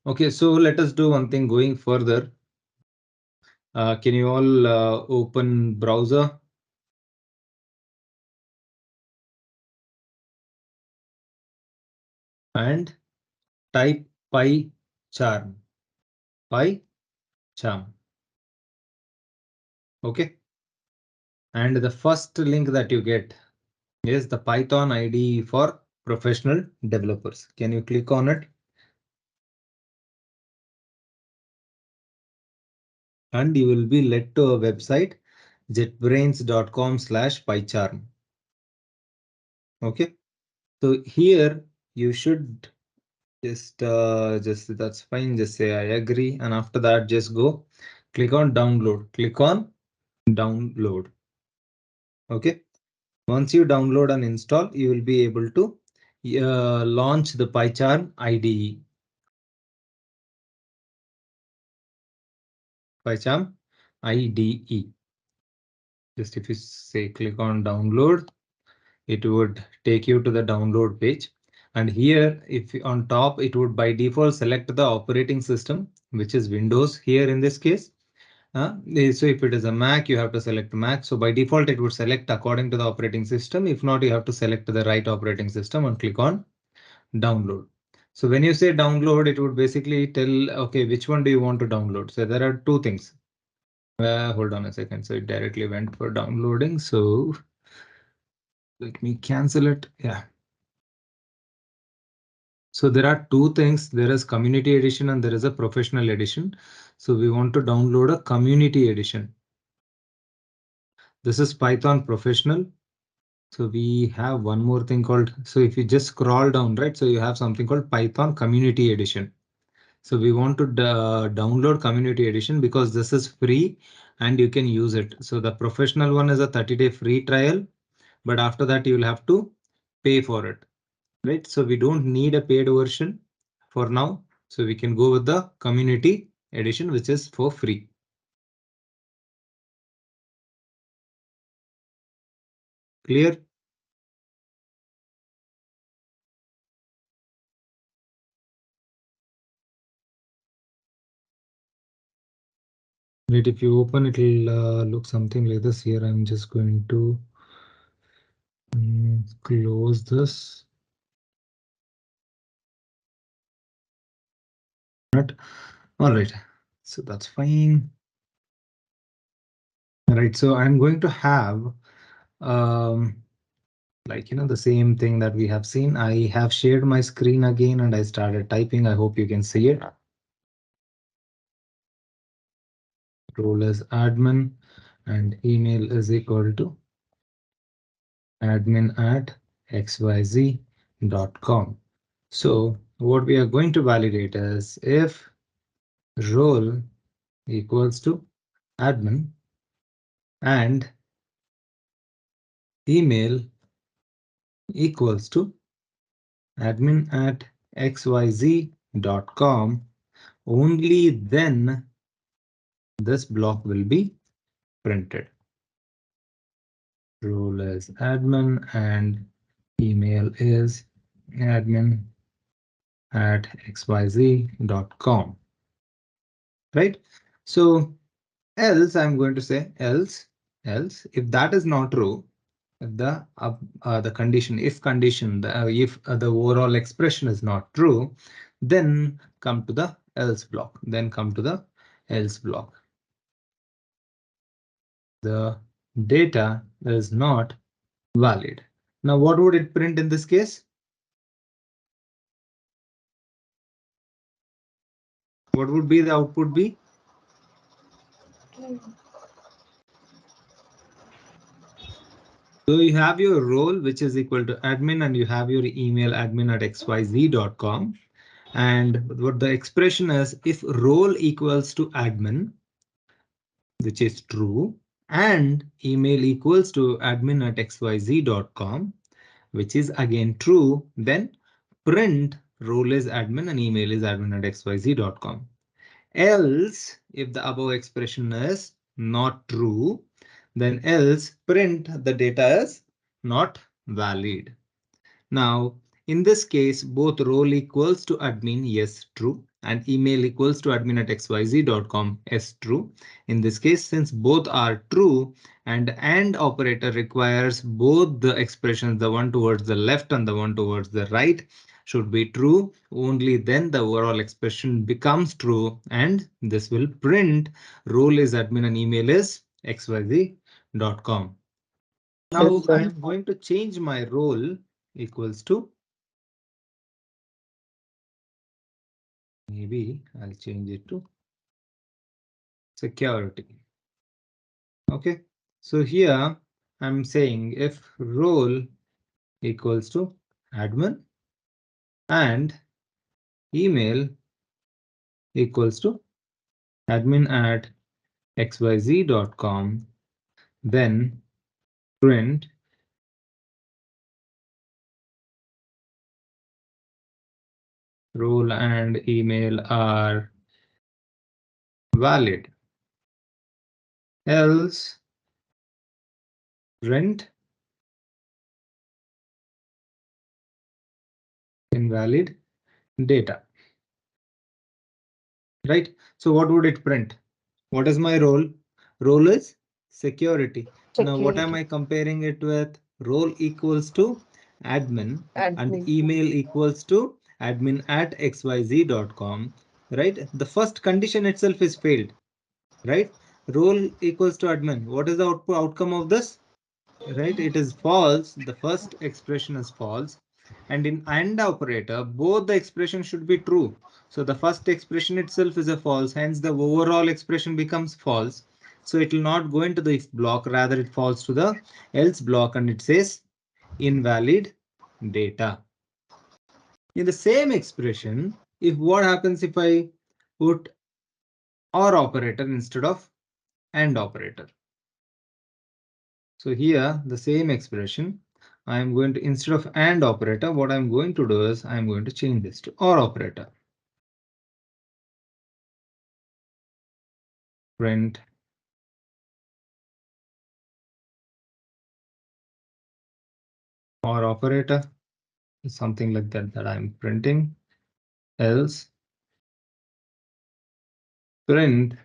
Okay, so let us do one thing going further. Can you all open browser? And type PyCharm. PyCharm. Okay. And the first link that you get is the Python IDE for professional developers. Can you click on it? And you will be led to a website, jetbrains.com/PyCharm. Okay. So here you should just that's fine. Just say I agree. And after that, just go click on download. Click on download. Okay. Once you download and install, you will be able to launch the PyCharm IDE. PyCharm IDE. Just if you say click on download, it would take you to the download page. And here, if on top, it would by default select the operating system, which is Windows here in this case. So if it is a Mac, you have to select Mac. So by default, it would select according to the operating system. If not, you have to select the right operating system and click on download. So when you say download, it would basically tell, okay, which one do you want to download? So there are two things. Hold on a second. So it directly went for downloading. So let me cancel it. Yeah. So there are two things. There is community edition and there is a professional edition. So we want to download a community edition. This is Python professional. So we have one more thing called, so if you just scroll down, right? So you have something called Python community edition. So we want to download community edition because this is free and you can use it. So the professional one is a 30-day free trial, but after that you will have to pay for it, right? So we don't need a paid version for now. So we can go with the community edition, which is for free. Clear? Right, if you open it will look something like this. Here I'm just going to close this. All right, so that's fine. All right, so I'm going to have like, the same thing that we have seen. I have shared my screen again and I started typing. I hope you can see it. Role as admin and email is equal to admin@xyz.com. So what we are going to validate is if role equals to admin and email equals to admin@xyz.com, only then this block will be printed. Role is admin and email is admin@xyz.com. Right? So else I'm going to say else if that is not true, the condition, if condition, if the overall expression is not true, then come to the else block. The data is not valid. Now, what would it print in this case? What would be the output be? So you have your role, which is equal to admin, and you have your email admin@xyz.com. And what the expression is, if role equals to admin, which is true, and email equals to admin@xyz.com, which is again true, then print role is admin and email is admin@xyz.com. Else, if the above expression is not true, then else print the data is not valid. Now, In this case, both role equals to admin, yes, true, and email equals to admin at xyz.com, yes, true. In this case, since both are true and operator requires both the expressions, the one towards the left and the one towards the right, should be true. Only then the overall expression becomes true, and this will print role is admin and email is xyz.com. Now Yes, I sir. am going to change my role equals to, maybe I'll change it to security. Okay, so here I'm saying if role equals to admin and email equals to admin at xyz.com, then print role and email are valid, else print invalid data. Right? So what would it print? What is my role? Role is security. Now what am Security. I comparing it with? Role equals to admin and Admin. email equals to admin at xyz.com. Right? The first condition itself is failed. Right? Role equals to admin. What is the outcome of this? Right, it is false. The first expression is false, and in AND operator both the expression should be true. So the first expression itself is a false, hence the overall expression becomes false. So it will not go into the if block, rather it falls to the else block and it says invalid data. In the same expression, if what happens if I put OR operator instead of AND operator? So here the same expression, I am going to, instead of AND operator, what I'm going to do is I'm going to change this to OR operator. Print OR operator, something like that I'm printing, else print.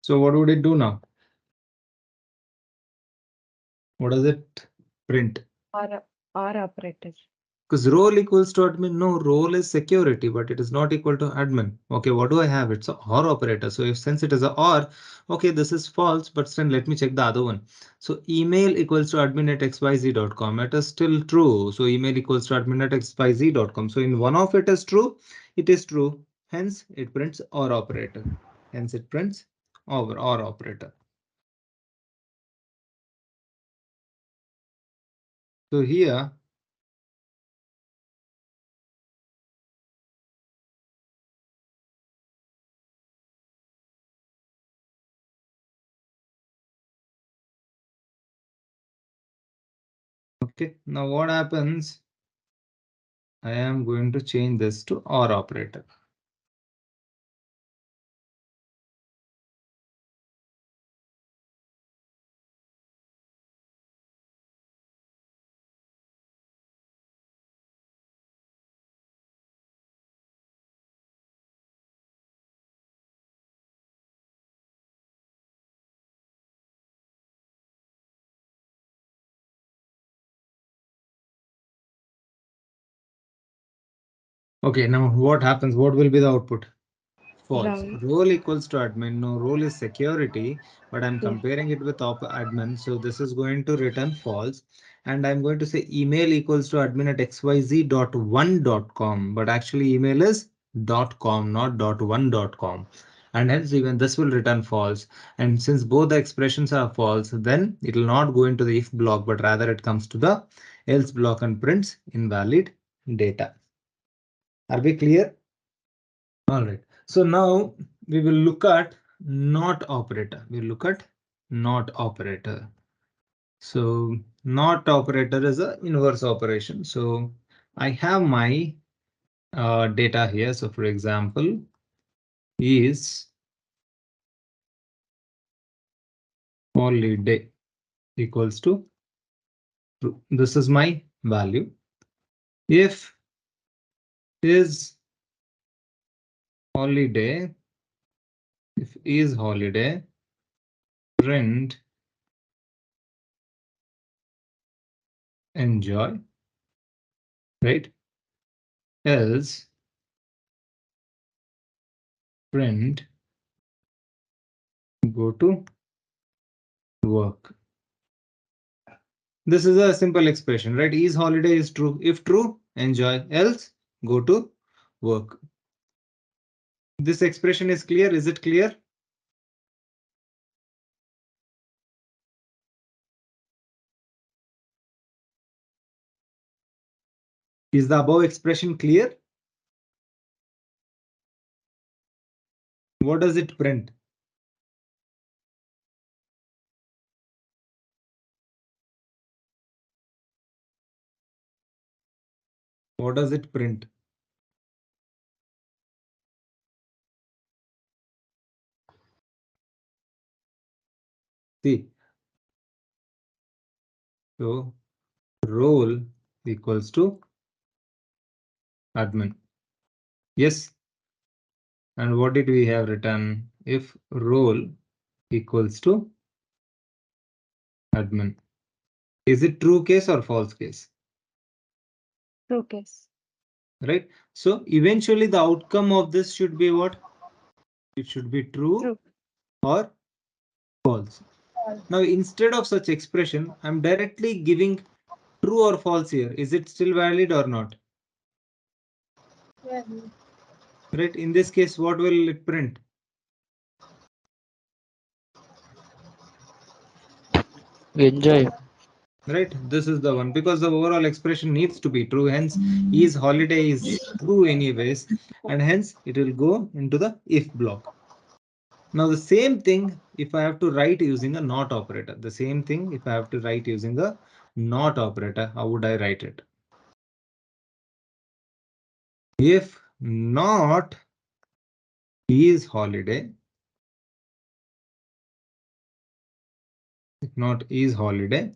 So what would it do now? What does it print? Or operator. Because role equals to admin, no, role is security, but it is not equal to admin. Okay, what do I have? It's a OR operator. So if since it is a OR, okay, this is false, but still let me check the other one. So email equals to admin at xyz.com. It is still true. So email equals to admin at xyz.com. So in one of it is true, it is true. Hence it prints OR operator. Hence it prints OR operator. So here okay, now what happens? I am going to change this to OR operator. Okay, now what happens? What will be the output? False. Right. Role equals to admin. No, role is security, but I'm Yes. comparing it with admin. So this is going to return false. And I'm going to say email equals to admin at xyz.1.com. But actually email is .com, not .1.com. And hence even this will return false. And since both the expressions are false, then it will not go into the if block, but rather it comes to the else block and prints invalid data. Are we clear? All right. So now we will look at not operator. We'll look at not operator. So not operator is a inverse operation. So I have my data here. So for example, is holiday equals to true. This is my value. If is holiday, if is holiday, print enjoy, right? Else print go to work. This is a simple expression, right? Is holiday is true. If true, enjoy. Else go to work. This expression is clear. Is it clear? Is the above expression clear? What does it print? What does it print? See, so role equals to admin. Yes. And what did we have written? If role equals to admin. Is it true case or false case? True case. Right. So eventually the outcome of this should be what? It should be true True. or false. Now, instead of such expression, I'm directly giving true or false here. Is it still valid or not? Yeah. Right. In this case, what will it print? Enjoy. Right. This is the one because the overall expression needs to be true. Hence, is holiday is true anyways, and hence it will go into the if block. Now the same thing if I have to write using a not operator. The same thing if I have to write using a not operator, how would I write it? If not is holiday, if not is holiday,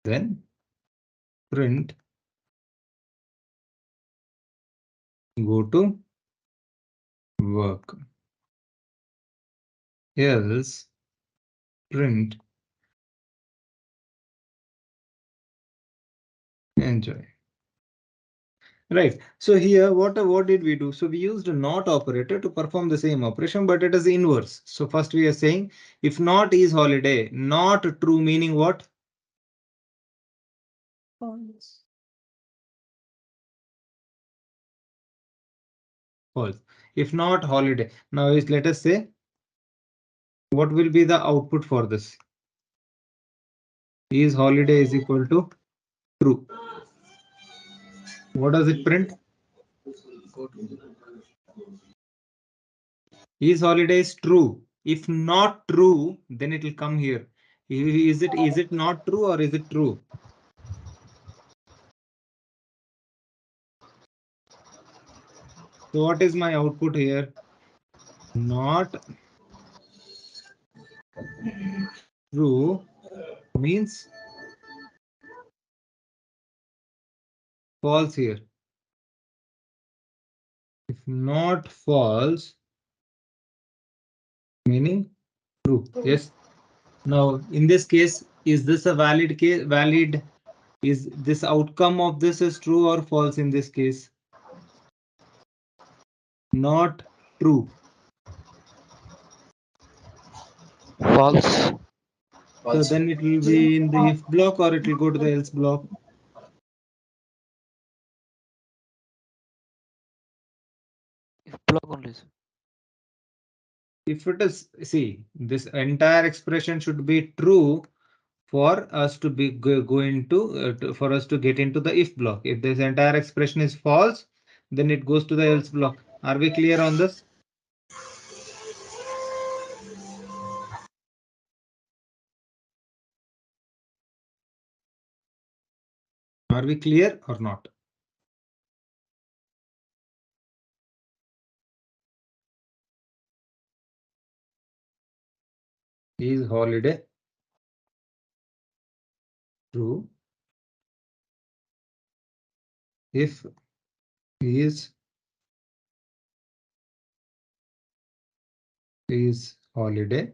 then print go to work. Else print enjoy. Right. So here, what did we do? So we used a not operator to perform the same operation, but it is inverse. So first we are saying if not is holiday, not true, meaning what? False. False. If not holiday. Now is let us say what will be the output for this? Is holiday is equal to true. What does it print? Is holiday is true. If not true, then it will come here. Is it not true or is it true? So what is my output here? Not true means false here. If not false, meaning true. Yes. Now in this case, is this a valid case? Valid? Is this outcome of this is true or false in this case? Not true. False. So then it will be in the if block or it will go to the else block. If block only. If it is, see, this entire expression should be true for us to be go into for us to get into the if block. If this entire expression is false, then it goes to the else block. Are we clear on this? Are we clear or not? Is holiday true? If is holiday,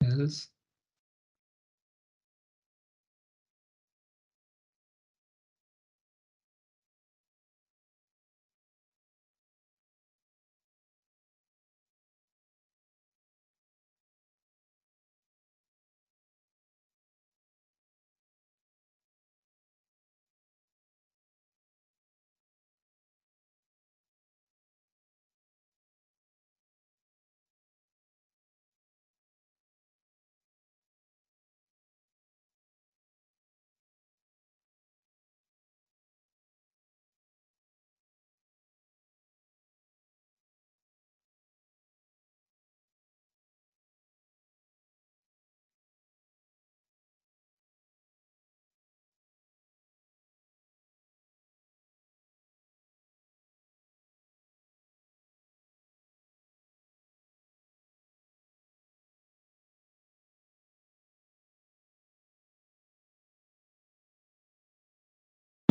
else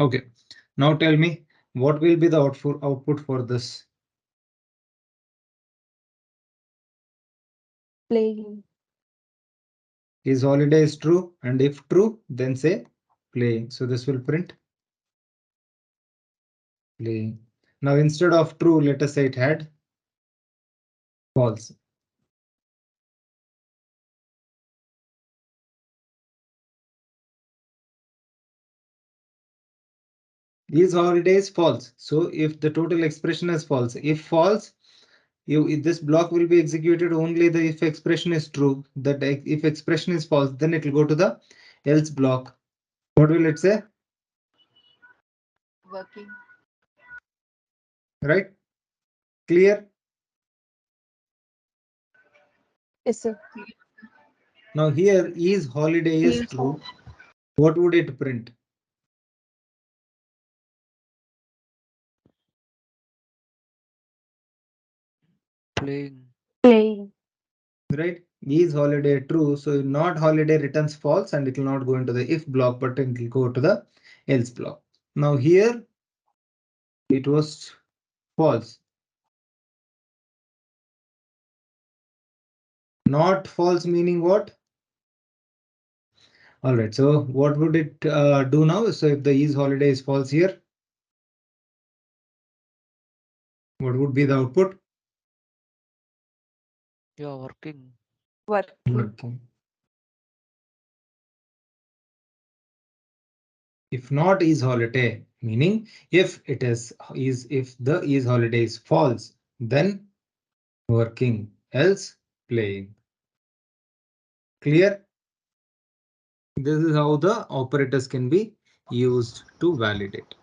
okay. Now tell me what will be the output for this? Playing. Is holiday is true, and if true, then say playing. So this will print playing. Now instead of true, let us say it had false. Is holiday is false. So if the total expression is false, if false, this block will be executed only the if expression is true. That if expression is false, then it will go to the else block. What will it say? Working. Right? Clear? Yes, sir. Now here is holiday is true. What would it print? Playing. Playing. Right? Is holiday true? So not holiday returns false and it will not go into the if block, but it will go to the else block. Now here it was false. Not false meaning what? All right. So what would it do now? So if the is holiday is false here, what would be the output? You are working. Working. Working. If not is holiday, meaning if it is if the is holiday is false, then working, else playing. Clear? This is how the operators can be used to validate.